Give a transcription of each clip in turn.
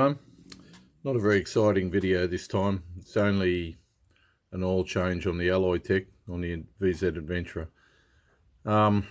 everyone. Not a very exciting video this time. It's only an oil change on the alloy tech on the VZ Adventra. I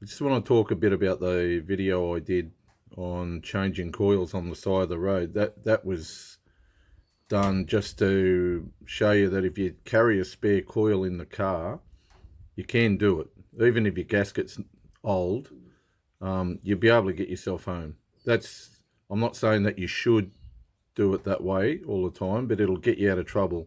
just want to talk a bit about the video I did on changing coils on the side of the road. That was done just to show you that if you carry a spare coil in the car, you can do it. Even if your gasket's old, you'll be able to get yourself home. I'm not saying that you should do it that way all the time, but it'll get you out of trouble.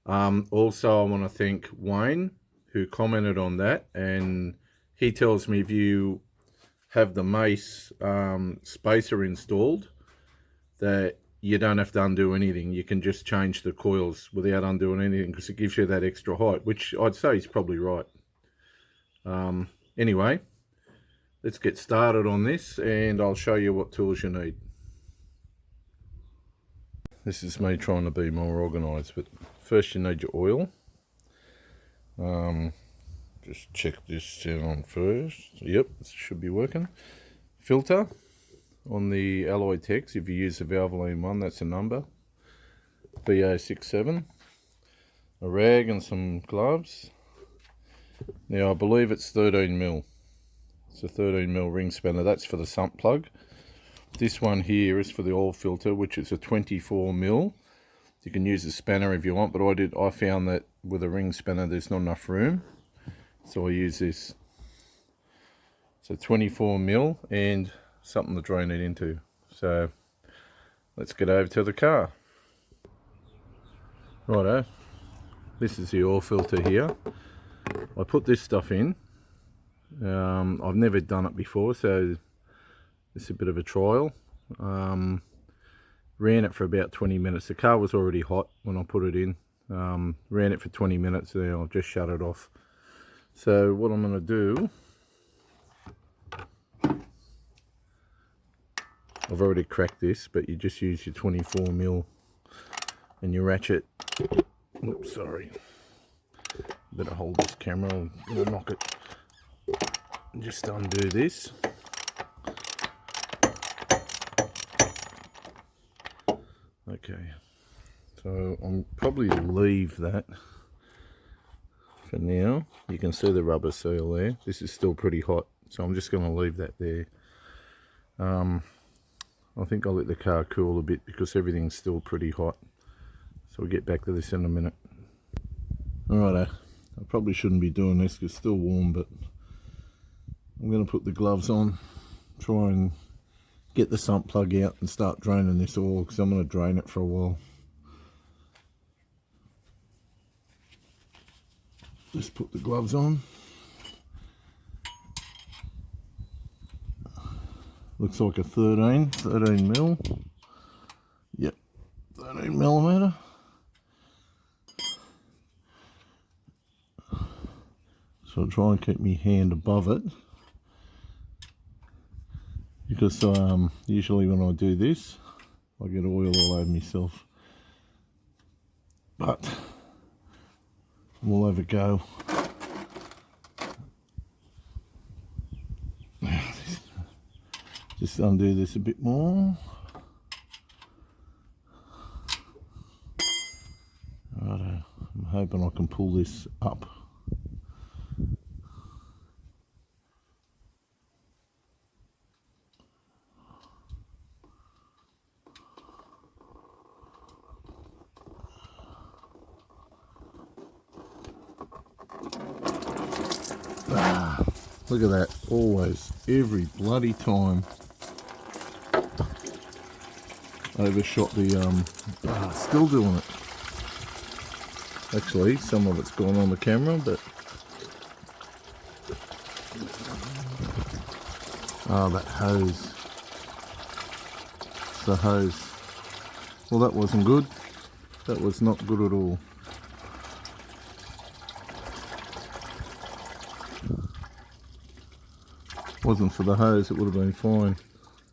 Also, I want to thank Wayne, who commented on that, and he tells me if you have the Mace spacer installed, that you don't have to undo anything. You can just change the coils without undoing anything, because it gives you that extra height, which I'd say is probably right. Anyway, let's get started on this and I'll show you what tools you need. This is me trying to be more organised, but first you need your oil. Just check this out on first. Yep, it should be working. Filter on the alloy techs, if you use the Valvoline one, that's a number. BA67. A rag and some gloves. Now I believe it's 13mm. It's a 13mm ring spanner. That's for the sump plug. This one here is for the oil filter, which is a 24mm. You can use a spanner if you want, but I found that with a ring spanner there's not enough room, so I use this. So 24mm and something to drain it into. So let's get over to the car. Righto, this is the oil filter here. I put this stuff in. I've never done it before, so it's a bit of a trial. Ran it for about 20 minutes. The car was already hot when I put it in. Ran it for 20 minutes, and then I'll just shut it off. So what I'm going to do, I've already cracked this, but you just use your 24mm and your ratchet. Oops, sorry. Better hold this camera, I'll knock it. Just undo this. Okay, so I'll probably leave that for now. You can see the rubber seal there. This is still pretty hot, so I'm just going to leave that there. I think I'll let the car cool a bit because everything's still pretty hot. So we'll get back to this in a minute. Alright, I probably shouldn't be doing this because it's still warm, but I'm going to put the gloves on, try and get the sump plug out and start draining this oil, because I'm going to drain it for a while. Just put the gloves on. Looks like a 13mm. Yep, 13mm. So I'll try and keep my hand above it, because usually when I do this I get oil all over myself, but we'll have a go. Just undo this a bit more. Righto, I'm hoping I can pull this up. Look at that, always, every bloody time. Overshot the, still doing it. Actually, some of it's gone on the camera, but... Oh, that hose. It's the hose. Well, that wasn't good. That was not good at all. Wasn't for the hose, it would have been fine.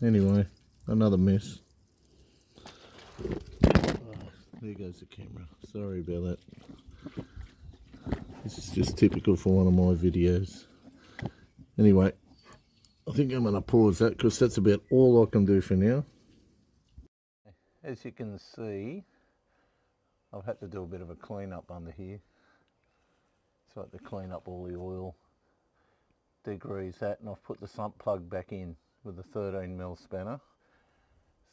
Anyway, another mess. There goes the camera. Sorry about that. This is just typical for one of my videos. Anyway, I think I'm going to pause that because that's about all I can do for now. as you can see, I've had to do a bit of a clean up under here. So I had to clean up all the oil, degrease that, and I've put the sump plug back in with a 13mm spanner.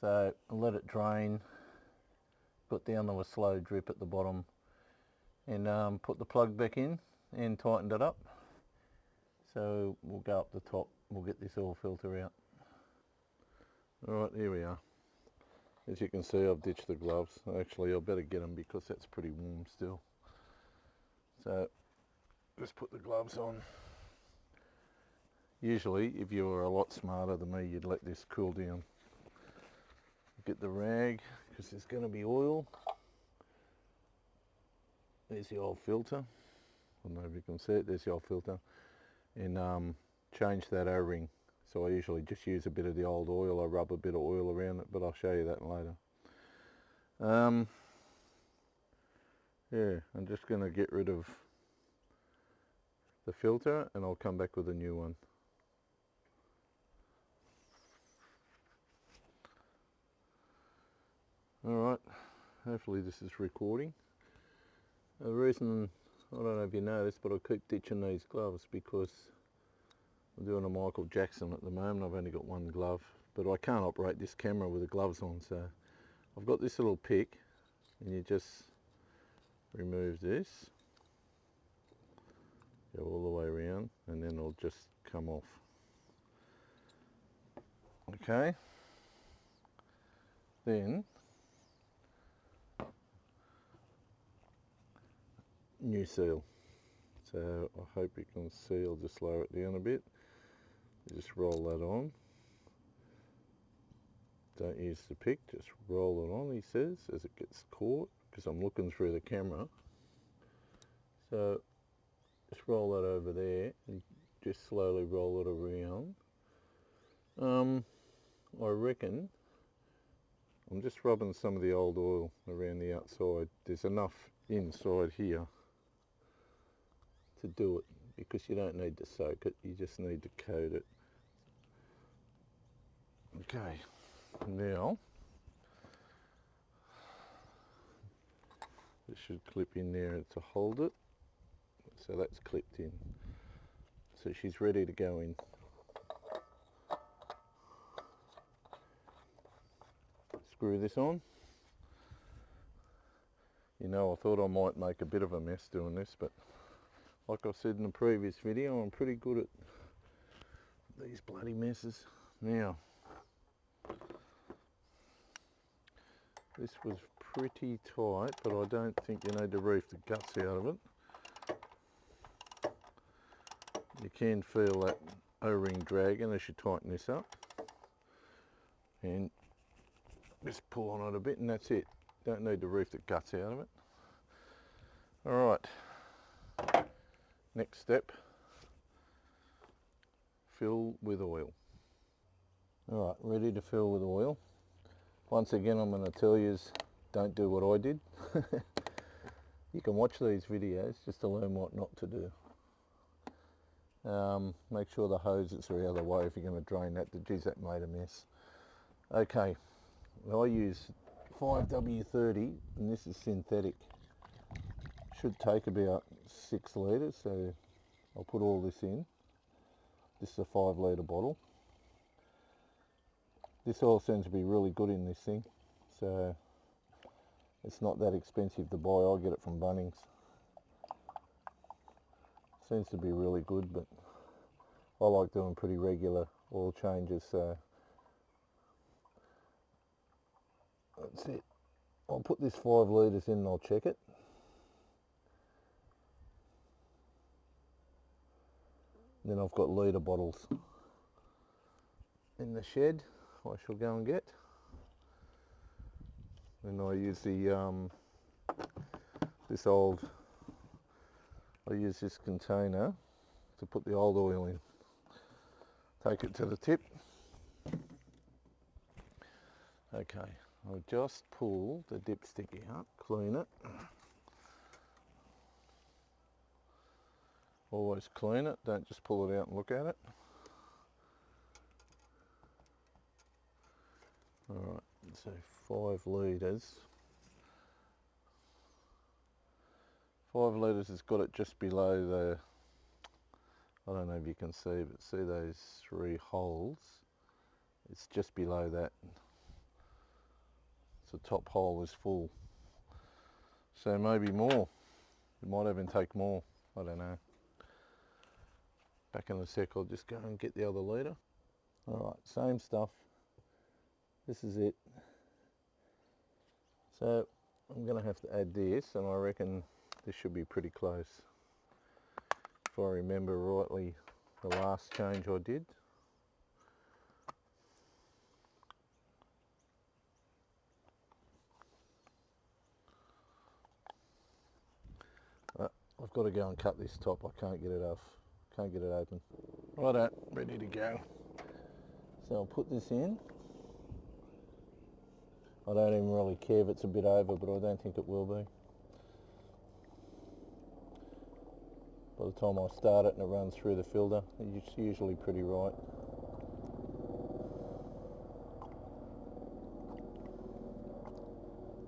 So I'll let it drain, put down to a slow drip at the bottom, and put the plug back in and tightened it up. So we'll go up the top, we'll get this oil filter out. Alright, here we are. As you can see, I've ditched the gloves. Actually, I better get them because that's pretty warm still. So just put the gloves on. Usually, if you were a lot smarter than me, you'd let this cool down. Get the rag, because there's going to be oil. There's the old filter. I don't know if you can see it, there's the old filter. And change that O-ring. So I usually just use a bit of the old oil. I rub a bit of oil around it, but I'll show you that later. Yeah, I'm just going to get rid of the filter and I'll come back with a new one. Alright, hopefully this is recording. The reason, I don't know if you know this, but I keep ditching these gloves because I'm doing a Michael Jackson at the moment. I've only got one glove, but I can't operate this camera with the gloves on, so I've got this little pick and you just remove this, go all the way around, and then it'll just come off. Okay, then new seal. So I hope you can see, I'll just lower it down a bit. Just roll that on. Don't use the pick, just roll it on, he says, as it gets caught, because I'm looking through the camera. So just roll that over there and just slowly roll it around. I reckon I'm just rubbing some of the old oil around the outside. There's enough inside here to do it, because you don't need to soak it, you just need to coat it. Okay, now it should clip in there to hold it. So that's clipped in. So she's ready to go in. Screw this on. You know, I thought I might make a bit of a mess doing this, but like I said in the previous video, I'm pretty good at these bloody messes. Now, this was pretty tight, but I don't think you need to reef the guts out of it. You can feel that O-ring dragging as you tighten this up. And just pull on it a bit and that's it. Don't need to reef the guts out of it. Alright, next step, fill with oil. Alright, ready to fill with oil. Once again, I'm going to tell you, don't do what I did. You can watch these videos just to learn what not to do. Make sure the hoses are out of the way if you're going to drain that. Geez, that made a mess. Okay, well, I use 5W30 and this is synthetic. Should take about 6 litres, so I'll put all this in. This is a 5 litre bottle. This oil seems to be really good in this thing, so it's not that expensive to buy. I'll get it from Bunnings. Seems to be really good, but I like doing pretty regular oil changes, so that's it. I'll put this 5 litres in and I'll check it. Then I've got litre bottles in the shed I shall go and get. Then I use the I use this container to put the old oil in. Take it to the tip. Okay, I'll just pull the dipstick out, clean it. Always clean it, don't just pull it out and look at it. Alright, So 5 litres. 5 litres has got it just below the, I don't know if you can see, but see those 3 holes? It's just below that. So the top hole is full. So maybe more. It might even take more. I don't know. Back in a sec, I'll just go and get the other litre. Alright, same stuff. This is it. So I'm going to have to add this, and I reckon this should be pretty close. If I remember rightly, the last change I did. I've got to go and cut this top. I can't get it off. Can't get it open. Righto, ready to go. So I'll put this in. I don't even really care if it's a bit over, but I don't think it will be. By the time I start it and it runs through the filter, it's usually pretty right.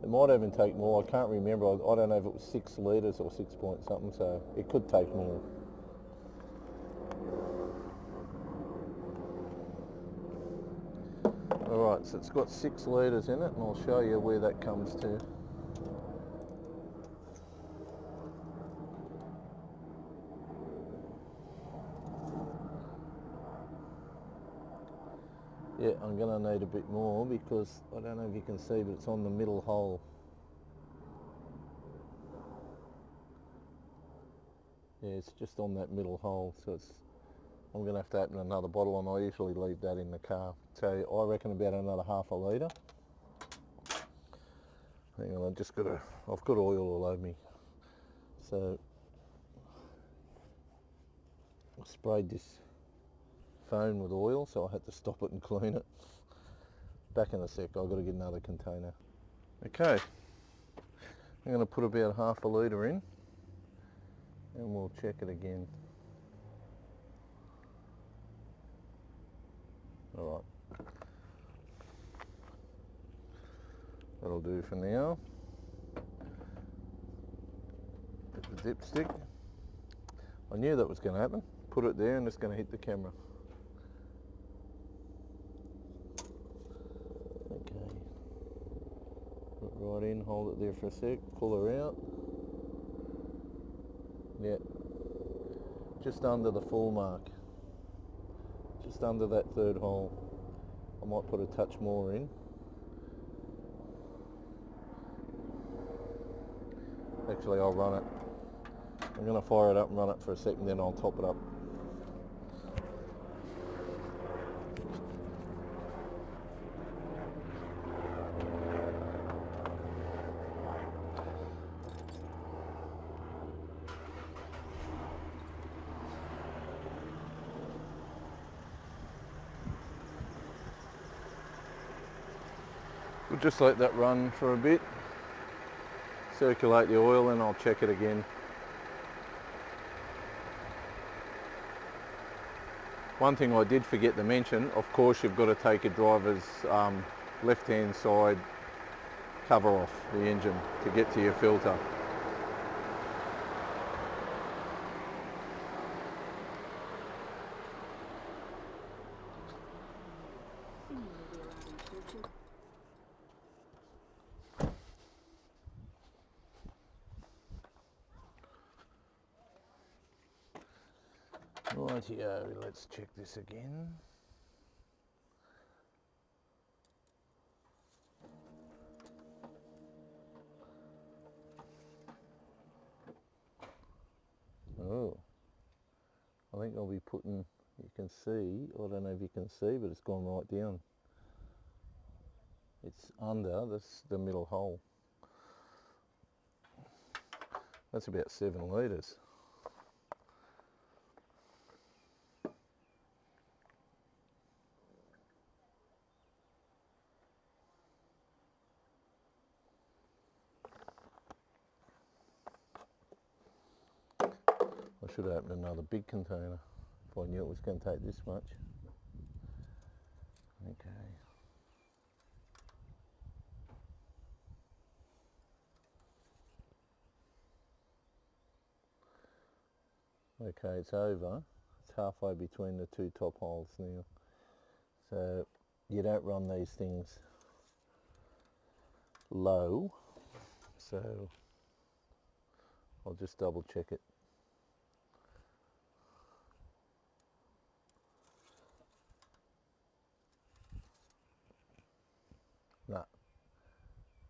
It might even take more. I can't remember. I don't know if it was 6 litres or 6 point something, so it could take more. Alright, so it's got 6 litres in it, and I'll show you where that comes to. Yeah, I'm going to need a bit more because I don't know if you can see, but it's on the middle hole. Yeah, it's just on that middle hole, so I'm going to have to open another bottle, and I usually leave that in the car. So I reckon about another half a litre. Hang on, I've got oil all over me. So I sprayed this phone with oil, so I had to stop it and clean it. Back in a sec, I've got to get another container. Okay, I'm going to put about half a litre in, and we'll check it again. Alright, that'll do for now. Get the dipstick. I knew that was going to happen. Put it there and it's going to hit the camera. Okay, put it right in, hold it there for a sec, pull her out. Yeah, just under the full mark. Just under that 3rd hole. I might put a touch more in. Actually, I'll run it. I'm going to fire it up and run it for a second, then I'll top it up. We'll just let that run for a bit. Circulate the oil and I'll check it again. One thing I did forget to mention, of course you've got to take your driver's left-hand side cover off the engine to get to your filter. Rightio, let's check this again. Oh, I think I'll be putting, you can see, I don't know if you can see, but it's gone right down. It's under the middle hole. That's about 7 litres. I should open another big container if I knew it was going to take this much. Okay. Okay, it's over. It's halfway between the two top holes now. So you don't run these things low. So I'll just double check it. No,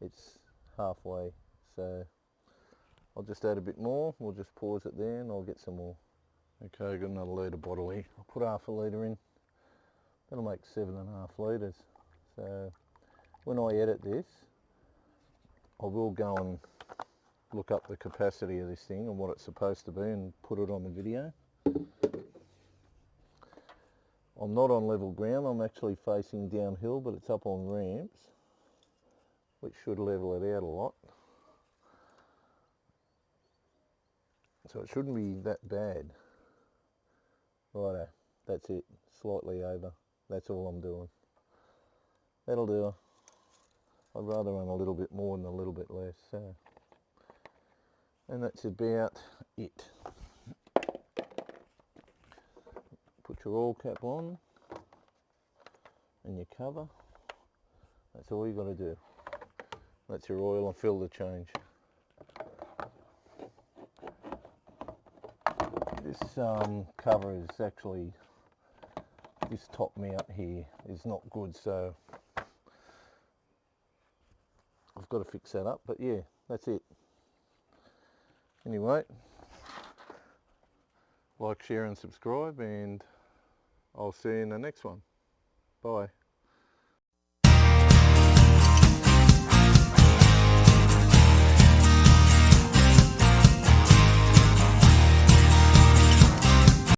it's halfway. So I'll just add a bit more. We'll just pause it there and I'll get some more. Okay, got another litre bottle here. I'll put half a litre in. That'll make 7.5 litres. So when I edit this, I will go and look up the capacity of this thing and what it's supposed to be and put it on the video. I'm not on level ground, I'm actually facing downhill, but it's up on ramps, which should level it out a lot. So it shouldn't be that bad. Righto, that's it, slightly over. That's all I'm doing. That'll do. I'd rather run a little bit more than a little bit less. So. And that's about it. Put your oil cap on and your cover. That's all you got to do. That's your oil and fill the change. This cover is actually, this top mount here is not good, so I've got to fix that up. But yeah, that's it. Anyway, like, share and subscribe, and I'll see you in the next one. Bye.